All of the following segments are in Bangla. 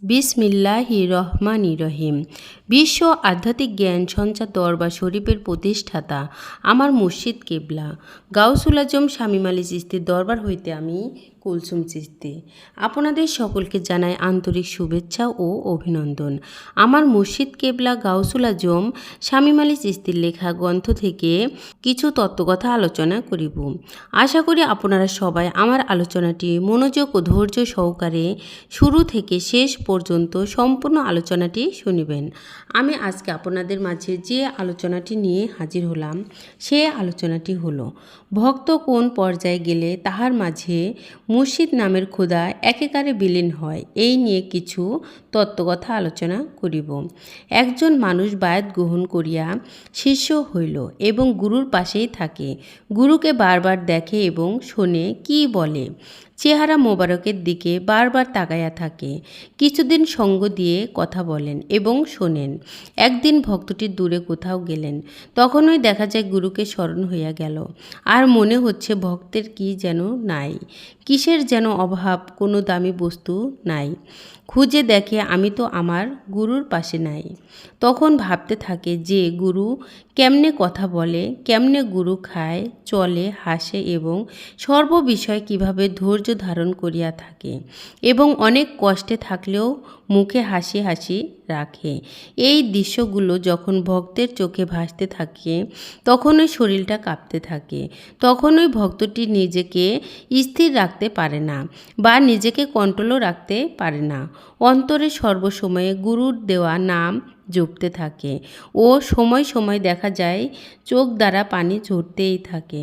বিসমিল্লাহির রহমানির রহিম। বিশ্ব আধ্যাত্মিক জ্ঞান সঞ্চার দরবার শরীফের প্রতিষ্ঠাতা আমার মুর্শিদ কেবলা গাউসুল আজম শামীম আলী চিশতির দরবার হইতে আমি কুলসুম চিশতি আপনাদের সকলকে জানাই আন্তরিক শুভেচ্ছা ও অভিনন্দন। আমার মুর্শিদ কেবলা গাউসুল আজম শামীম আলী চিশতির লেখা গ্রন্থ থেকে কিছু তত্ত্বকথা আলোচনা করিব। আশা করি আপনারা সবাই আমার আলোচনাটি মনোযোগ ও ধৈর্য সহকারে শুরু থেকে শেষ পর্যন্ত সম্পূর্ণ আলোচনাটি শুনিবেন। আমি আজকে আপনাদের মাঝে যে আলোচনাটি নিয়ে হাজির হলাম সে আলোচনাটি হলো ভক্ত কোন পর্যায়ে গেলে তাহার মাঝে মুর্শিদ নামের খোদা একেবারে বিলীন হয়, এই নিয়ে কিছু তত্ত্বকথা আলোচনা করিব। একজন মানুষ বায়াত গ্রহণ করিয়া শিষ্য হইল এবং গুরুর পাশেই থাকে। গুরুকে বারবার দেখে এবং শোনে কি বলে, চেহারা মোবারকের দিকে বারবার তাকাইয়া থাকে। কিছুদিন সঙ্গ দিয়ে কথা বলেন এবং শোনেন। একদিন ভক্তটি দূরে কোথাও গেলেন, তখনই দেখা যায় গুরুকে স্মরণ হইয়া গেল। আর মনে হচ্ছে ভক্তের কি যেন নাই, কিসের যেন অভাব, কোনো দামি বস্তু নাই। খুঁজে দেখে আমি তো আমার গুরুর পাশে নাই। তখন ভাবতে থাকে যে গুরু কেমনে কথা বলে, কেমনে গুরু খায়, চলে, হাসে এবং সর্ববিষয় কিভাবে ধৈর্য ধারণ করিয়া থাকে এবং অনেক কষ্টে থাকলেও মুখে হাসি হাসি রাখে। এই দৃশ্যগুলো যখন ভক্তের চোখে ভাসতে থাকে তখনই শরীরটা কাঁপতে থাকে। তখনই ভক্তটি নিজেকে স্থির রাখতে পারে না বা নিজেকে কন্ট্রোলও রাখতে পারে না। অন্তরে সর্বসময়ে গুরুর দেওয়া নাম জপতে থাকে ও সময় সময় দেখা যায় চোখ দ্বারা পানি ঝরতেই থাকে।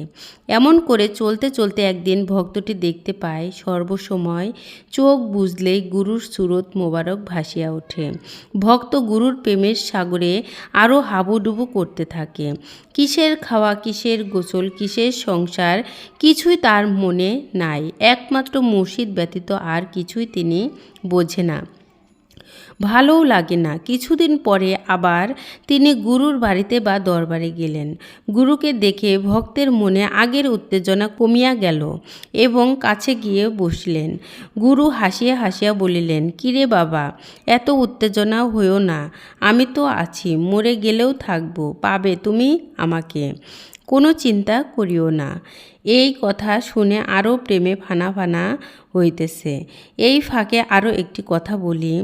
এমন করে চলতে চলতে একদিন ভক্তটি দেখতে পায় সর্বসময় চোখ বুজলেই গুরুর সুরত মোবারক ভাসিয়া ওঠে। ভক্ত গুরুর প্রেমের সাগরে আরও হাবুডুবু করতে থাকে। কিসের খাওয়া, কিসের গোসল, কিসের সংসার, কিছুই তার মনে নাই। একমাত্র মুর্শিদ ব্যতীত আর কিছুই তিনি বোঝে না, ভালোও লাগে না। কিছুদিন পরে আবার তিনি গুরুর বাড়িতে বা দরবারে গেলেন। গুরুকে দেখে ভক্তের মনে আগের উত্তেজনা কমিয়া গেল এবং কাছে গিয়ে বসলেন। গুরু হাসিয়া হাসিয়া বলিলেন, কিরে বাবা, এত উত্তেজনা হইও না, আমি তো আছি, মরে গেলেও থাকবো, পাবে তুমি আমাকে, কোনো চিন্তা করিও না। এই কথা শুনে আরও প্রেমে ফানা ফানা হইতেছে। এই ফাঁকে আরও একটি কথা বলি,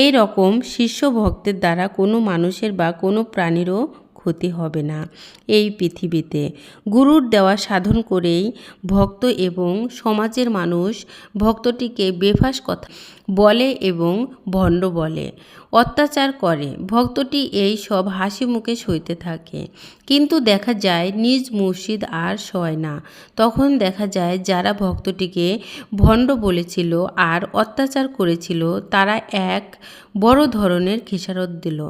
এই রকম শিষ্য ভক্তের দ্বারা কোনো মানুষের বা কোনো প্রাণীরও ক্ষতি হবে না এই পৃথিবীতে। গুরুর দেওয়া সাধন করেই ভক্ত এবং সমাজের মানুষ ভক্তটিকে বেফাস কথা বলে এবং ভণ্ড বলে, অত্যাচার করে। ভক্তটি এই সব হাসি মুখে সইতে থাকে। কিন্তু দেখা যায় নিজ মুর্শিদ আর সয় না। তখন দেখা যায় যারা ভক্তটিকে ভণ্ড বলেছিল আর অত্যাচার করেছিল তারা এক বড় ধরনের খেসারত দিল।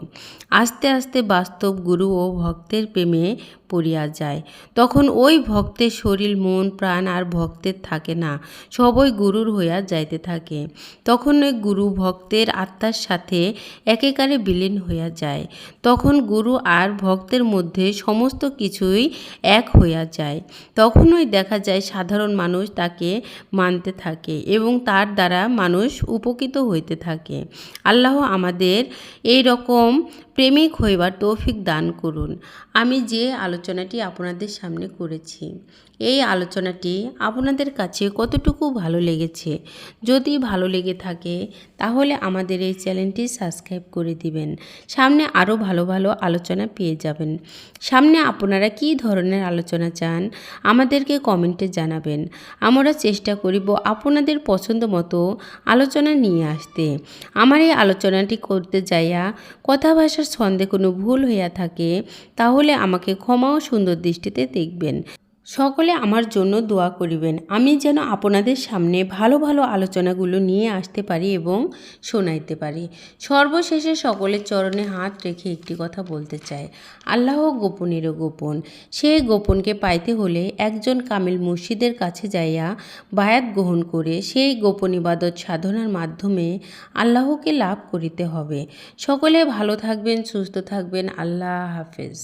আস্তে আস্তে বাস্তব গুরু ও ভক্তের প্রেমে পড়িয়া যায়। তখন ওই ভক্তের শরীর, মন, প্রাণ আর ভক্তের থাকে না, সবই গুরুর হইয়া যাইতে থাকে। তখন ওই গুরু ভক্তের আত্মার সাথে একেবারে বিলীন হইয়া যায়। তখন গুরু আর ভক্তের মধ্যে সমস্ত কিছুই এক হইয়া যায়। তখনই দেখা যায় সাধারণ মানুষ তাকে মানতে থাকে এবং তার দ্বারা মানুষ উপকৃত হইতে থাকে। আল্লাহ আমাদের এই রকম প্রেমিক হইবার তৌফিক দান করুন। আমি যে আলোচনাটি আপনাদের সামনে করেছি, এই আলোচনাটি আপনাদের কাছে কতটুকু ভালো লেগেছে? যদি ভালো লেগে থাকে তাহলে আমাদের এই চ্যানেলটি সাবস্ক্রাইব করে দিবেন। সামনে আরও ভালো ভালো আলোচনা পেয়ে যাবেন। সামনে আপনারা কী ধরনের আলোচনা চান আমাদেরকে কমেন্টে জানাবেন। আমরা চেষ্টা করিব আপনাদের পছন্দ মতো আলোচনা নিয়ে আসতে। আমার এই আলোচনাটি করতে যাইয়া কথা ভাষার ছন্দে কোনো ভুল হইয়া থাকে তাহলে আমাকে ক্ষমা ও সুন্দর দৃষ্টিতে দেখবেন। সকলে আমার জন্য দোয়া করিবেন, আমি যেন আপনাদের সামনে ভালো ভালো আলোচনাগুলো নিয়ে আসতে পারি এবং শোনাইতে পারি। সর্বশেষে সকলের চরণে হাত রেখে একটি কথা বলতে চাই, আল্লাহ গোপনেরও গোপন। সেই গোপনকে পাইতে হলে একজন কামিল মুর্শিদের কাছে যাইয়া বায়াত গ্রহণ করে সেই গোপন ইবাদত সাধনার মাধ্যমে আল্লাহকে লাভ করিতে হবে। সকলে ভালো থাকবেন, সুস্থ থাকবেন। আল্লাহ হাফেজ।